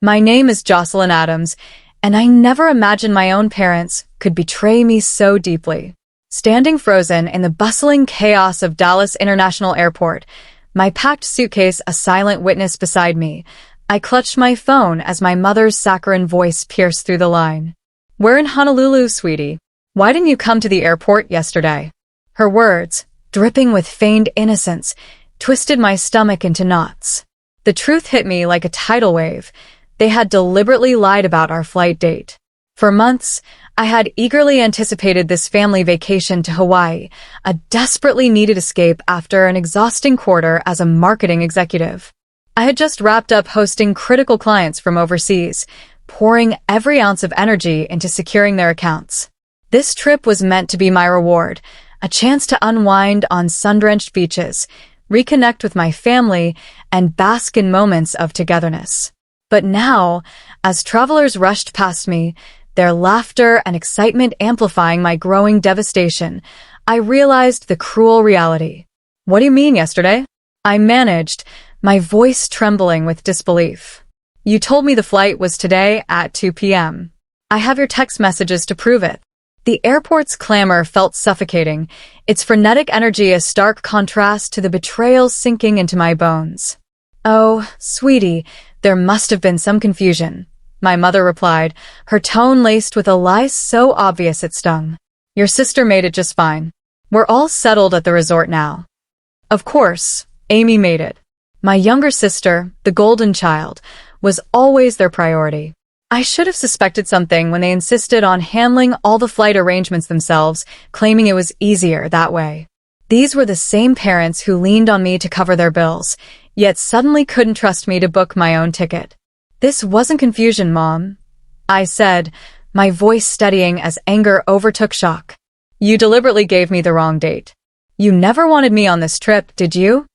My name is Jocelyn Adams, and I never imagined my own parents could betray me so deeply. Standing frozen in the bustling chaos of Dallas International Airport, my packed suitcase a silent witness beside me, I clutched my phone as my mother's saccharine voice pierced through the line. "We're in Honolulu, sweetie. Why didn't you come to the airport yesterday?" Her words, dripping with feigned innocence, twisted my stomach into knots. The truth hit me like a tidal wave. They had deliberately lied about our flight date. For months, I had eagerly anticipated this family vacation to Hawaii, a desperately needed escape after an exhausting quarter as a marketing executive. I had just wrapped up hosting critical clients from overseas, pouring every ounce of energy into securing their accounts. This trip was meant to be my reward, a chance to unwind on sun-drenched beaches, reconnect with my family, and bask in moments of togetherness. But now, as travelers rushed past me, their laughter and excitement amplifying my growing devastation, I realized the cruel reality. "What do you mean yesterday?" I managed, my voice trembling with disbelief. "You told me the flight was today at 2 p.m. I have your text messages to prove it." The airport's clamor felt suffocating, its frenetic energy a stark contrast to the betrayal sinking into my bones. "Oh, sweetie, there must have been some confusion," my mother replied, her tone laced with a lie so obvious it stung. "Your sister made it just fine. We're all settled at the resort now." Of course, Amy made it. My younger sister, the golden child, was always their priority. I should have suspected something when they insisted on handling all the flight arrangements themselves, claiming it was easier that way. These were the same parents who leaned on me to cover their bills, yet suddenly couldn't trust me to book my own ticket. "This wasn't confusion, Mom," I said, my voice steadying as anger overtook shock. "You deliberately gave me the wrong date. You never wanted me on this trip, did you?"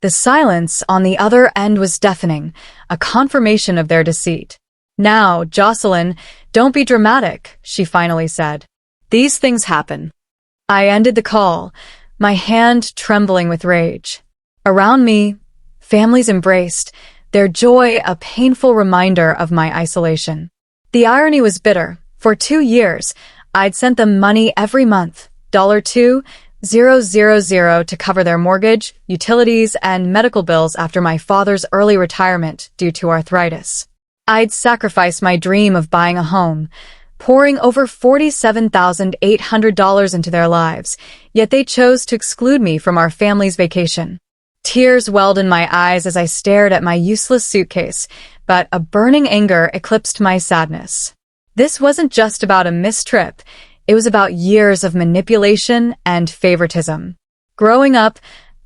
The silence on the other end was deafening, a confirmation of their deceit. "Now, Jocelyn, don't be dramatic," she finally said. "These things happen." I ended the call, my hand trembling with rage. Around me, families embraced, their joy a painful reminder of my isolation. The irony was bitter. For 2 years, I'd sent them money every month, $2,000 to cover their mortgage, utilities, and medical bills after my father's early retirement due to arthritis. I'd sacrificed my dream of buying a home, pouring over $47,800 into their lives, yet they chose to exclude me from our family's vacation. Tears welled in my eyes as I stared at my useless suitcase, but a burning anger eclipsed my sadness. This wasn't just about a missed trip, it was about years of manipulation and favoritism. Growing up,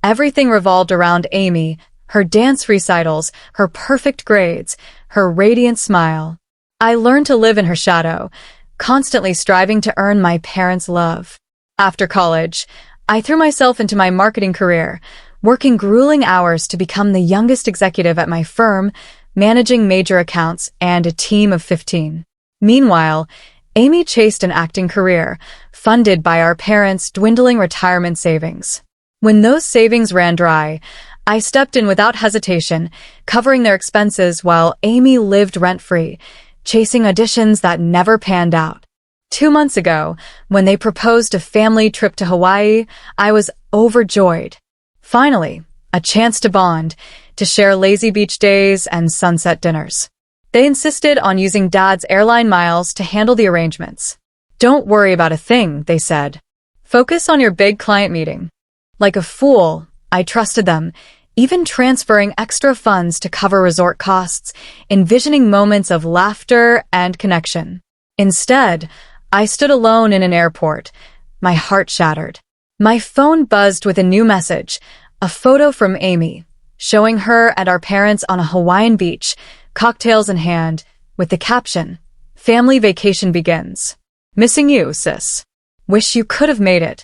everything revolved around Amy, her dance recitals, her perfect grades, her radiant smile. I learned to live in her shadow, constantly striving to earn my parents' love. After college, I threw myself into my marketing career, working grueling hours to become the youngest executive at my firm, managing major accounts and a team of 15. Meanwhile, Amy chased an acting career, funded by our parents' dwindling retirement savings. When those savings ran dry, I stepped in without hesitation, covering their expenses while Amy lived rent-free, chasing auditions that never panned out. 2 months ago, when they proposed a family trip to Hawaii, I was overjoyed. Finally, a chance to bond, to share lazy beach days and sunset dinners. They insisted on using Dad's airline miles to handle the arrangements. "Don't worry about a thing," they said. "Focus on your big client meeting." Like a fool, I trusted them, even transferring extra funds to cover resort costs, envisioning moments of laughter and connection. Instead, I stood alone in an airport, my heart shattered. My phone buzzed with a new message, a photo from Amy, showing her and our parents on a Hawaiian beach, cocktails in hand, with the caption, "Family vacation begins. Missing you, sis. Wish you could have made it."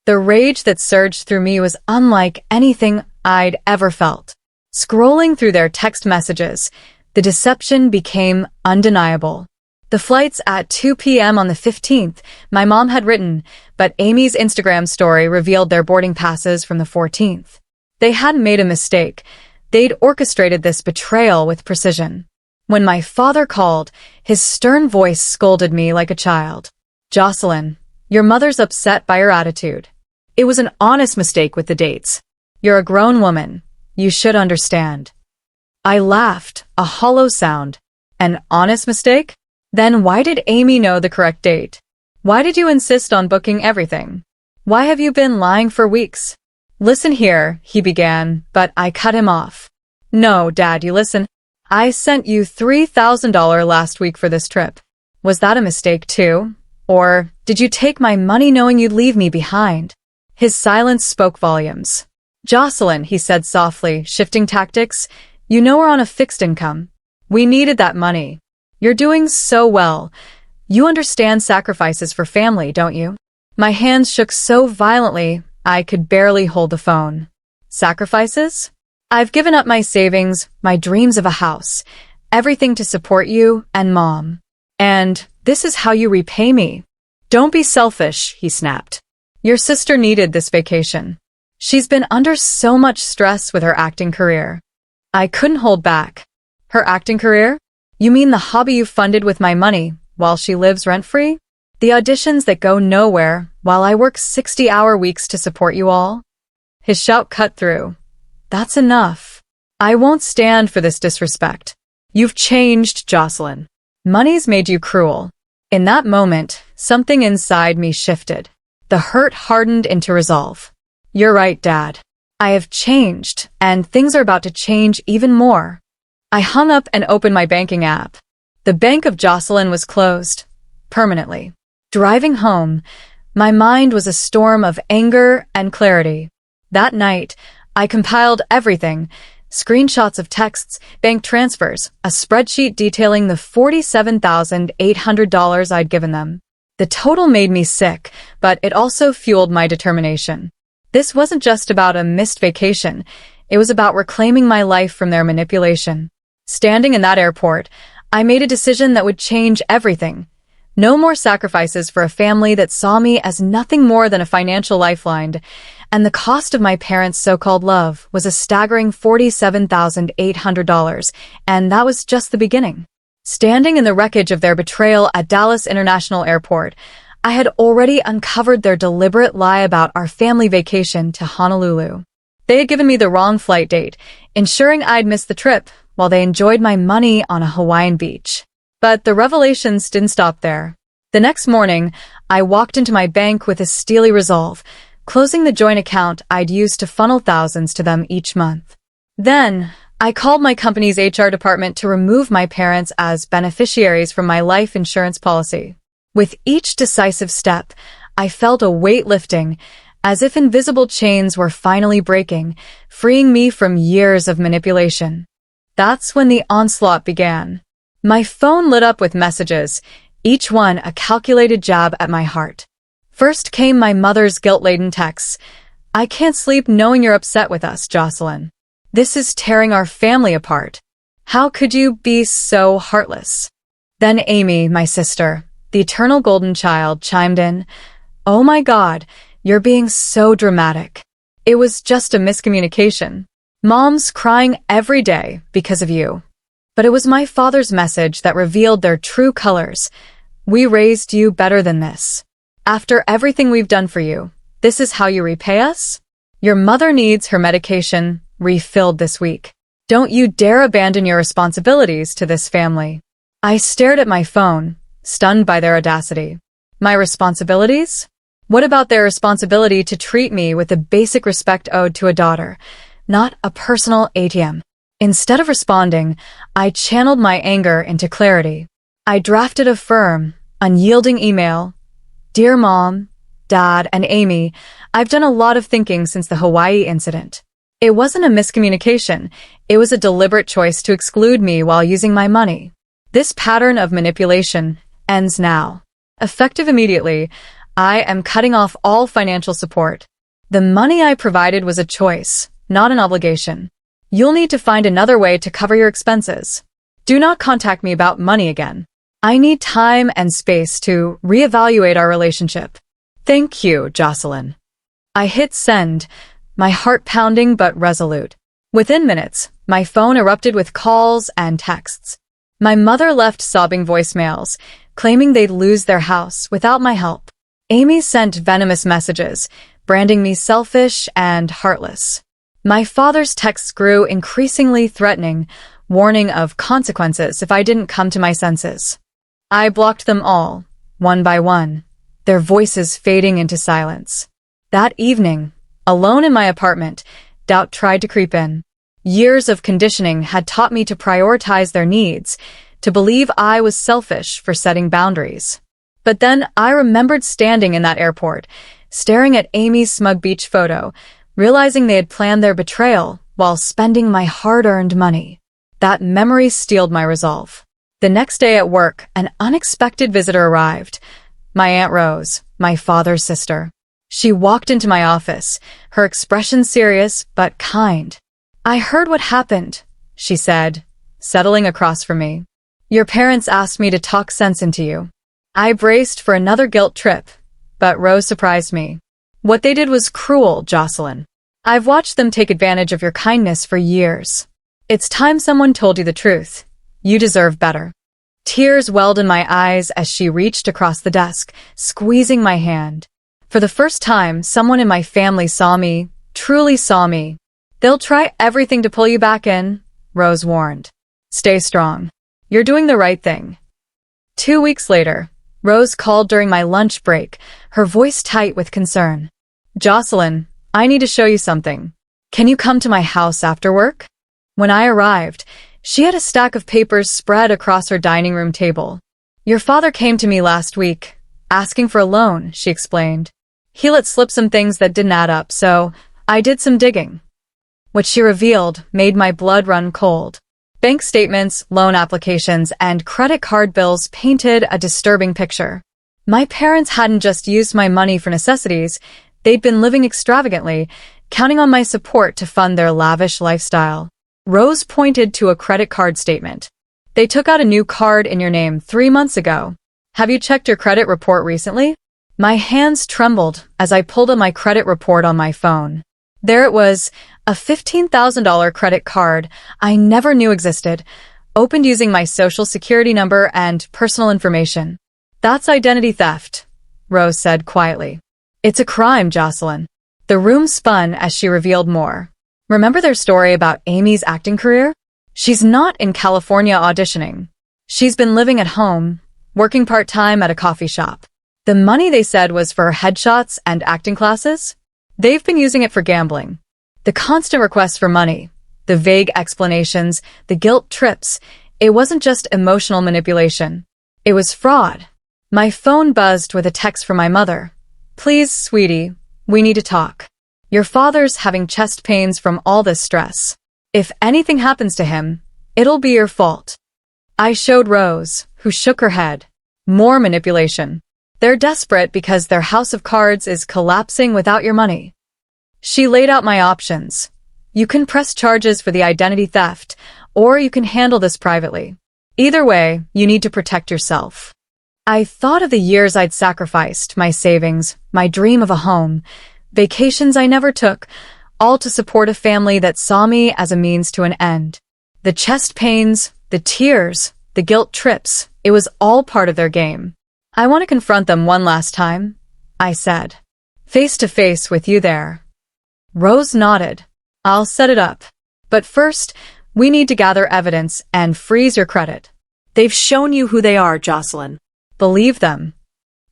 The rage that surged through me was unlike anything I'd ever felt. Scrolling through their text messages, the deception became undeniable. The flight's at 2 p.m. on the 15th, my mom had written, but Amy's Instagram story revealed their boarding passes from the 14th. They hadn't made a mistake. They'd orchestrated this betrayal with precision. When my father called, his stern voice scolded me like a child. Jocelyn, your mother's upset by your attitude. It was an honest mistake with the dates. You're a grown woman. You should understand. I laughed, a hollow sound. An honest mistake? Then why did Amy know the correct date? Why did you insist on booking everything? Why have you been lying for weeks? Listen here, he began, but I cut him off. No, Dad, you listen. I sent you $3,000 last week for this trip. Was that a mistake too? Or did you take my money knowing you'd leave me behind? His silence spoke volumes. Jocelyn, he said softly, shifting tactics, you know we're on a fixed income. We needed that money. You're doing so well. You understand sacrifices for family, don't you? My hands shook so violently, I could barely hold the phone. Sacrifices? I've given up my savings, my dreams of a house, everything to support you and Mom. And this is how you repay me. Don't be selfish, he snapped. Your sister needed this vacation. She's been under so much stress with her acting career. I couldn't hold back. Her acting career? You mean the hobby you funded with my money while she lives rent-free? The auditions that go nowhere while I work 60-hour weeks to support you all? His shout cut through. That's enough. I won't stand for this disrespect. You've changed, Jocelyn. Money's made you cruel. In that moment, something inside me shifted. The hurt hardened into resolve. You're right, Dad. I have changed, and things are about to change even more. I hung up and opened my banking app. The bank of Jocelyn was closed. Permanently. Driving home, my mind was a storm of anger and clarity. That night, I compiled everything, screenshots of texts, bank transfers, a spreadsheet detailing the $47,800 I'd given them. The total made me sick, but it also fueled my determination. This wasn't just about a missed vacation. It was about reclaiming my life from their manipulation. Standing in that airport, I made a decision that would change everything. No more sacrifices for a family that saw me as nothing more than a financial lifeline, and the cost of my parents' so-called love was a staggering $47,800, and that was just the beginning. Standing in the wreckage of their betrayal at Dallas International Airport, I had already uncovered their deliberate lie about our family vacation to Honolulu. They had given me the wrong flight date, ensuring I'd miss the trip, while they enjoyed my money on a Hawaiian beach. But the revelations didn't stop there. The next morning, I walked into my bank with a steely resolve, closing the joint account I'd used to funnel thousands to them each month. Then, I called my company's HR department to remove my parents as beneficiaries from my life insurance policy. With each decisive step, I felt a weight lifting, as if invisible chains were finally breaking, freeing me from years of manipulation. That's when the onslaught began. My phone lit up with messages, each one a calculated jab at my heart. First came my mother's guilt-laden texts. I can't sleep knowing you're upset with us, Jocelyn. This is tearing our family apart. How could you be so heartless? Then Amy, my sister, the eternal golden child, chimed in. Oh my God, you're being so dramatic. It was just a miscommunication. Mom's crying every day because of you. But it was my father's message that revealed their true colors. We raised you better than this. After everything we've done for you, this is how you repay us? Your mother needs her medication refilled this week. Don't you dare abandon your responsibilities to this family. I stared at my phone, stunned by their audacity. My responsibilities? What about their responsibility to treat me with the basic respect owed to a daughter, not a personal ATM? Instead of responding, I channeled my anger into clarity. I drafted a firm, unyielding email. Dear Mom, Dad, and Amy, I've done a lot of thinking since the Hawaii incident. It wasn't a miscommunication. It was a deliberate choice to exclude me while using my money. This pattern of manipulation ends now. Effective immediately, I am cutting off all financial support. The money I provided was a choice, not an obligation. You'll need to find another way to cover your expenses. Do not contact me about money again. I need time and space to reevaluate our relationship. Thank you, Jocelyn. I hit send, my heart pounding but resolute. Within minutes, my phone erupted with calls and texts. My mother left sobbing voicemails, claiming they'd lose their house without my help. Amy sent venomous messages, branding me selfish and heartless. My father's texts grew increasingly threatening, warning of consequences if I didn't come to my senses. I blocked them all, one by one, their voices fading into silence. That evening, alone in my apartment, doubt tried to creep in. Years of conditioning had taught me to prioritize their needs, to believe I was selfish for setting boundaries. But then I remembered standing in that airport, staring at Amy's smug beach photo, realizing they had planned their betrayal while spending my hard-earned money. That memory steeled my resolve. The next day at work, an unexpected visitor arrived. My Aunt Rose, my father's sister. She walked into my office, her expression serious but kind. "I heard what happened," she said, settling across from me. "Your parents asked me to talk sense into you." I braced for another guilt trip, but Rose surprised me. "What they did was cruel, Jocelyn. I've watched them take advantage of your kindness for years. It's time someone told you the truth. You deserve better." Tears welled in my eyes as she reached across the desk, squeezing my hand. For the first time, someone in my family saw me, truly saw me. "They'll try everything to pull you back in," Rose warned. "Stay strong. You're doing the right thing." 2 weeks later, Rose called during my lunch break, her voice tight with concern. "Jocelyn, I need to show you something. Can you come to my house after work?" When I arrived, she had a stack of papers spread across her dining room table. "Your father came to me last week, asking for a loan," she explained. "He let slip some things that didn't add up, so I did some digging." What she revealed made my blood run cold. Bank statements, loan applications, and credit card bills painted a disturbing picture. My parents hadn't just used my money for necessities, they'd been living extravagantly, counting on my support to fund their lavish lifestyle. Rose pointed to a credit card statement. "They took out a new card in your name 3 months ago. Have you checked your credit report recently?" My hands trembled as I pulled up my credit report on my phone. There it was, a $15,000 credit card I never knew existed, opened using my social security number and personal information. "That's identity theft," Rose said quietly. "It's a crime, Jocelyn." The room spun as she revealed more. "Remember their story about Amy's acting career? She's not in California auditioning. She's been living at home, working part-time at a coffee shop. The money they said was for headshots and acting classes? They've been using it for gambling. The constant requests for money, the vague explanations, the guilt trips, it wasn't just emotional manipulation. It was fraud." My phone buzzed with a text from my mother. "Please, sweetie, we need to talk. Your father's having chest pains from all this stress. If anything happens to him, it'll be your fault." I showed Rose, who shook her head. More manipulation. "They're desperate because their house of cards is collapsing without your money." She laid out my options. "You can press charges for the identity theft, or you can handle this privately. Either way, you need to protect yourself." I thought of the years I'd sacrificed, my savings, my dream of a home, vacations I never took, all to support a family that saw me as a means to an end. The chest pains, the tears, the guilt trips, it was all part of their game. "I want to confront them one last time," I said. "Face to face with you there." Rose nodded. "I'll set it up. But first, we need to gather evidence and freeze your credit." "They've shown you who they are, Jocelyn." "Believe them."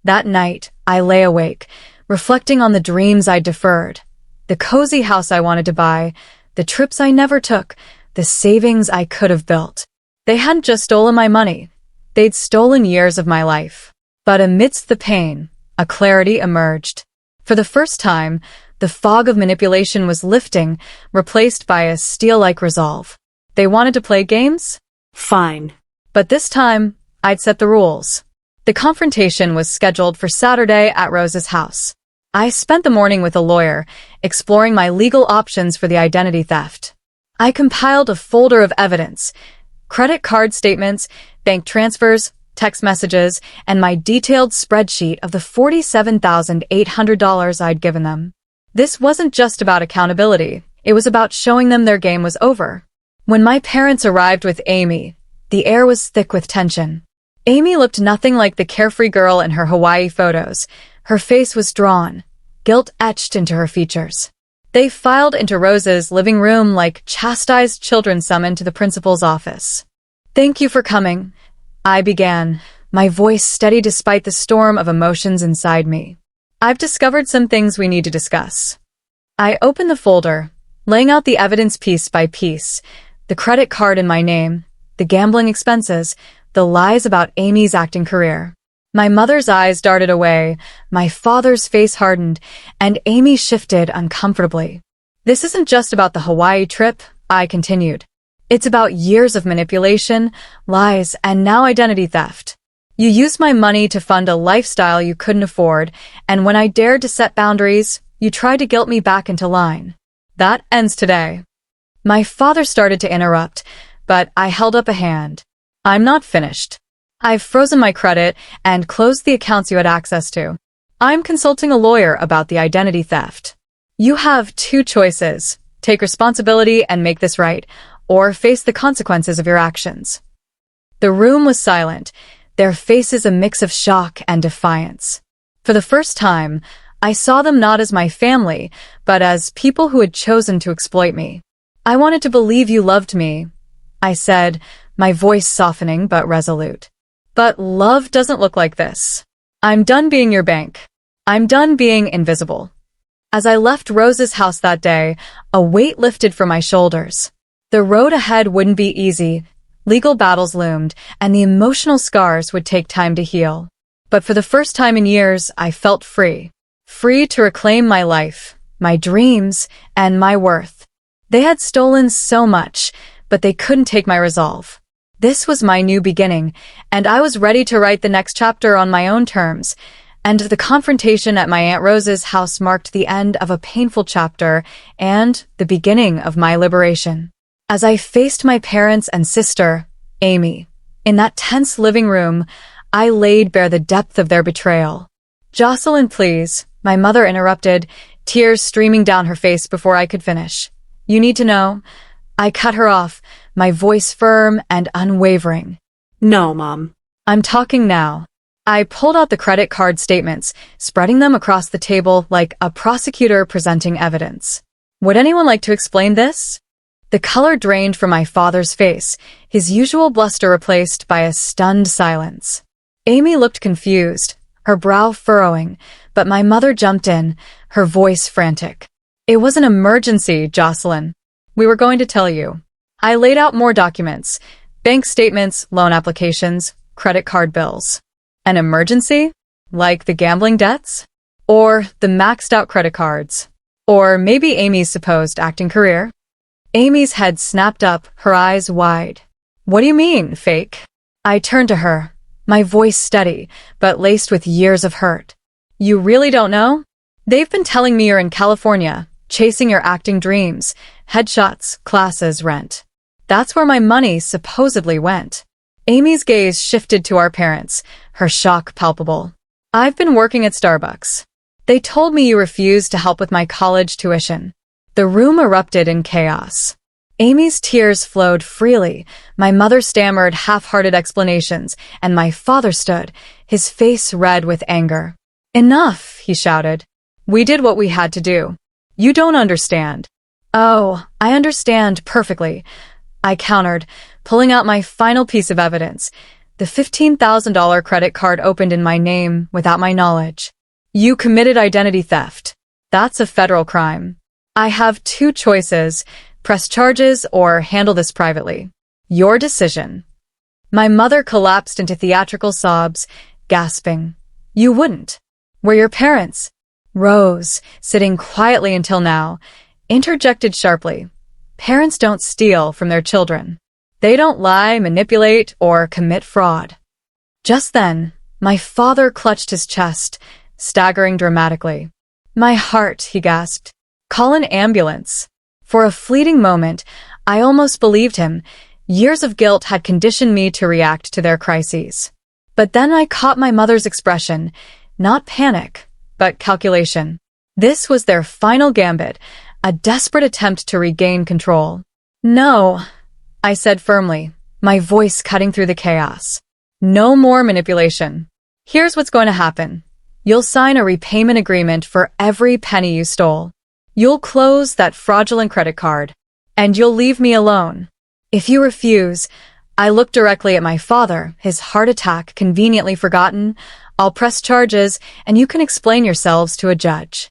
That night, I lay awake, reflecting on the dreams I'd deferred, the cozy house I wanted to buy, the trips I never took, the savings I could have built. They hadn't just stolen my money. They'd stolen years of my life. But amidst the pain, a clarity emerged. For the first time, the fog of manipulation was lifting, replaced by a steel-like resolve. They wanted to play games? Fine. But this time, I'd set the rules. The confrontation was scheduled for Saturday at Rose's house. I spent the morning with a lawyer, exploring my legal options for the identity theft. I compiled a folder of evidence, credit card statements, bank transfers, text messages, and my detailed spreadsheet of the $47,800 I'd given them. This wasn't just about accountability, it was about showing them their game was over. When my parents arrived with Amy, The air was thick with tension. Amy looked nothing like the carefree girl in her Hawaii photos. Her face was drawn, guilt etched into her features. They filed into Rose's living room like chastised children summoned to the principal's office. "Thank you for coming," I began, my voice steady despite the storm of emotions inside me. "I've discovered some things we need to discuss." I opened the folder, laying out the evidence piece by piece, the credit card in my name, the gambling expenses, the lies about Amy's acting career. My mother's eyes darted away, my father's face hardened, and Amy shifted uncomfortably. "This isn't just about the Hawaii trip," I continued. "It's about years of manipulation, lies, and now identity theft. You used my money to fund a lifestyle you couldn't afford, and when I dared to set boundaries, you tried to guilt me back into line. That ends today." My father started to interrupt, but I held up a hand. "I'm not finished. I've frozen my credit and closed the accounts you had access to. I'm consulting a lawyer about the identity theft. You have two choices: take responsibility and make this right, or face the consequences of your actions." The room was silent, their faces a mix of shock and defiance. For the first time, I saw them not as my family, but as people who had chosen to exploit me. "I wanted to believe you loved me," I said, my voice softening but resolute. "But love doesn't look like this. I'm done being your bank. I'm done being invisible." As I left Rose's house that day, a weight lifted from my shoulders. The road ahead wouldn't be easy. Legal battles loomed, and the emotional scars would take time to heal. But for the first time in years, I felt free. Free to reclaim my life, my dreams, and my worth. They had stolen so much, but they couldn't take my resolve. This was my new beginning, and I was ready to write the next chapter on my own terms. And the confrontation at my Aunt Rose's house marked the end of a painful chapter and the beginning of my liberation. As I faced my parents and sister, Amy, in that tense living room, I laid bare the depth of their betrayal. "Jocelyn, please," my mother interrupted, tears streaming down her face before I could finish. "You need to know." I cut her off, my voice firm and unwavering. "No, Mom." "I'm talking now." I pulled out the credit card statements, spreading them across the table like a prosecutor presenting evidence. "Would anyone like to explain this?" The color drained from my father's face, his usual bluster replaced by a stunned silence. Amy looked confused, her brow furrowing, but my mother jumped in, her voice frantic. "It was an emergency, Jocelyn. We were going to tell you." I laid out more documents: bank statements, loan applications, credit card bills. An emergency? Like the gambling debts? Or the maxed out credit cards? Or maybe Amy's supposed acting career? Amy's head snapped up, her eyes wide. "What do you mean, fake?" I turned to her, my voice steady, but laced with years of hurt. "You really don't know? They've been telling me you're in California, chasing your acting dreams, headshots, classes, rent. That's where my money supposedly went." Amy's gaze shifted to our parents, her shock palpable. "I've been working at Starbucks. They told me you refused to help with my college tuition." The room erupted in chaos. Amy's tears flowed freely, my mother stammered half-hearted explanations, and my father stood, his face red with anger. "Enough," he shouted. "We did what we had to do. You don't understand." "Oh, I understand perfectly," I countered, pulling out my final piece of evidence, the $15,000 credit card opened in my name without my knowledge. "You committed identity theft. That's a federal crime. I have two choices: press charges or handle this privately. Your decision." My mother collapsed into theatrical sobs, gasping. "You wouldn't. We're your parents." Rose, sitting quietly until now, interjected sharply. "Parents don't steal from their children. They don't lie, manipulate, or commit fraud." Just then, my father clutched his chest, staggering dramatically. "My heart," he gasped. "Call an ambulance." For a fleeting moment, I almost believed him. Years of guilt had conditioned me to react to their crises. But then I caught my mother's expression, not panic, but calculation. This was their final gambit, a desperate attempt to regain control. "No," I said firmly, my voice cutting through the chaos. No more manipulation. Here's what's going to happen. You'll sign a repayment agreement for every penny you stole. You'll close that fraudulent credit card, and you'll leave me alone. If you refuse, I looked directly at my father, his heart attack conveniently forgotten. I'll press charges, and you can explain yourselves to a judge.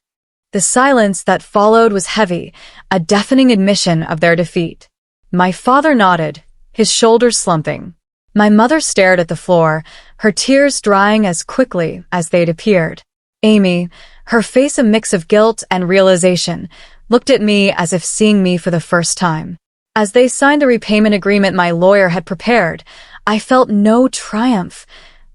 The silence that followed was heavy, a deafening admission of their defeat. My father nodded, his shoulders slumping. My mother stared at the floor, her tears drying as quickly as they'd appeared. Amy, her face a mix of guilt and realization, looked at me as if seeing me for the first time. As they signed the repayment agreement my lawyer had prepared, I felt no triumph,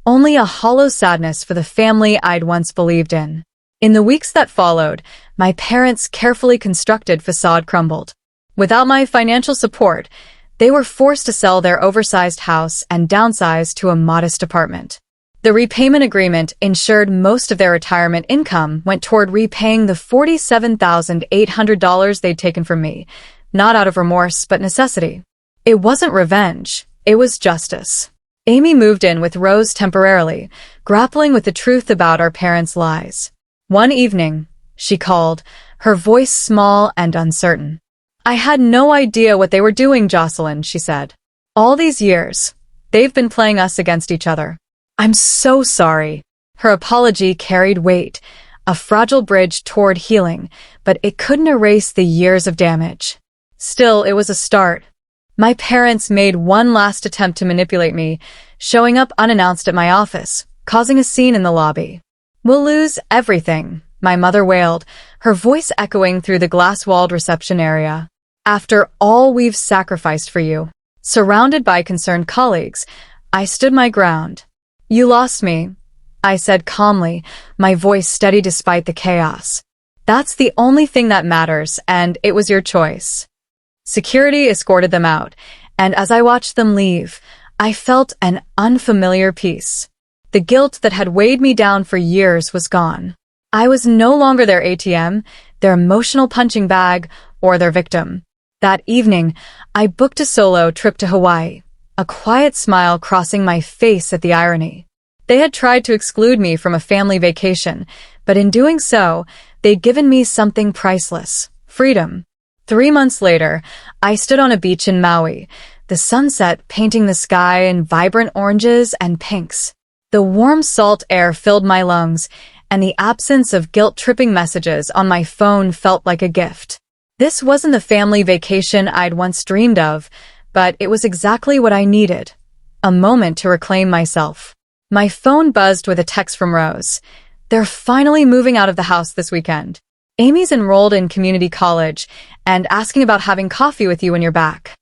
only a hollow sadness for the family I'd once believed in. In the weeks that followed, my parents' carefully constructed facade crumbled. Without my financial support, they were forced to sell their oversized house and downsize to a modest apartment. The repayment agreement ensured most of their retirement income went toward repaying the $47,800 they'd taken from me, not out of remorse but necessity. It wasn't revenge, it was justice. Amy moved in with Rose temporarily, grappling with the truth about our parents' lies. One evening, she called, her voice small and uncertain. I had no idea what they were doing, Jocelyn, she said. All these years, they've been playing us against each other. I'm so sorry. Her apology carried weight, a fragile bridge toward healing, but it couldn't erase the years of damage. Still, it was a start. My parents made one last attempt to manipulate me, showing up unannounced at my office, causing a scene in the lobby. We'll lose everything, my mother wailed, her voice echoing through the glass-walled reception area. After all we've sacrificed for you. Surrounded by concerned colleagues, I stood my ground. You lost me, I said calmly, my voice steady despite the chaos. That's the only thing that matters, and it was your choice. Security escorted them out, and as I watched them leave, I felt an unfamiliar peace. The guilt that had weighed me down for years was gone. I was no longer their ATM, their emotional punching bag, or their victim. That evening, I booked a solo trip to Hawaii, a quiet smile crossing my face at the irony. They had tried to exclude me from a family vacation, but in doing so, they'd given me something priceless: freedom. 3 months later, I stood on a beach in Maui, the sunset painting the sky in vibrant oranges and pinks. The warm salt air filled my lungs, and the absence of guilt-tripping messages on my phone felt like a gift. This wasn't the family vacation I'd once dreamed of, but it was exactly what I needed. A moment to reclaim myself. My phone buzzed with a text from Rose. They're finally moving out of the house this weekend. Amy's enrolled in community college and asking about having coffee with you when you're back.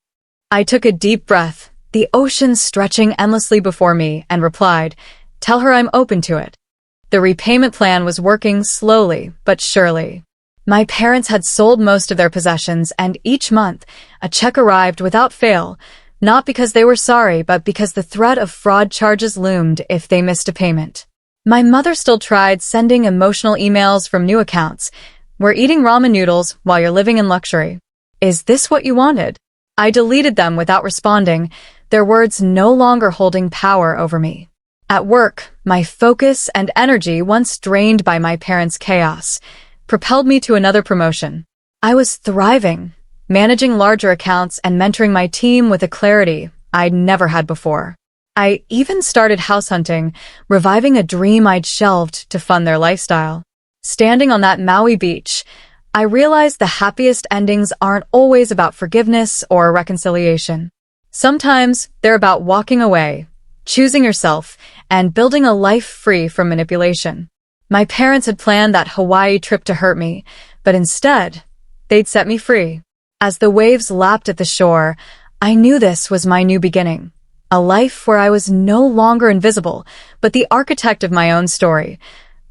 I took a deep breath, the ocean stretching endlessly before me, and replied, "Tell her I'm open to it." The repayment plan was working slowly but surely. My parents had sold most of their possessions, and each month, a check arrived without fail, not because they were sorry, but because the threat of fraud charges loomed if they missed a payment. My mother still tried sending emotional emails from new accounts. "We're eating ramen noodles while you're living in luxury. Is this what you wanted?" I deleted them without responding, their words no longer holding power over me. At work, my focus and energy, once drained by my parents' chaos, propelled me to another promotion. I was thriving, managing larger accounts and mentoring my team with a clarity I'd never had before. I even started house hunting, reviving a dream I'd shelved to fund their lifestyle. Standing on that Maui beach, I realized the happiest endings aren't always about forgiveness or reconciliation. Sometimes they're about walking away, choosing yourself, and building a life free from manipulation. My parents had planned that Hawaii trip to hurt me, but instead, they'd set me free. As the waves lapped at the shore, I knew this was my new beginning. A life where I was no longer invisible, but the architect of my own story.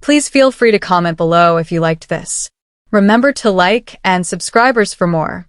Please feel free to comment below if you liked this. Remember to like and subscribe for more.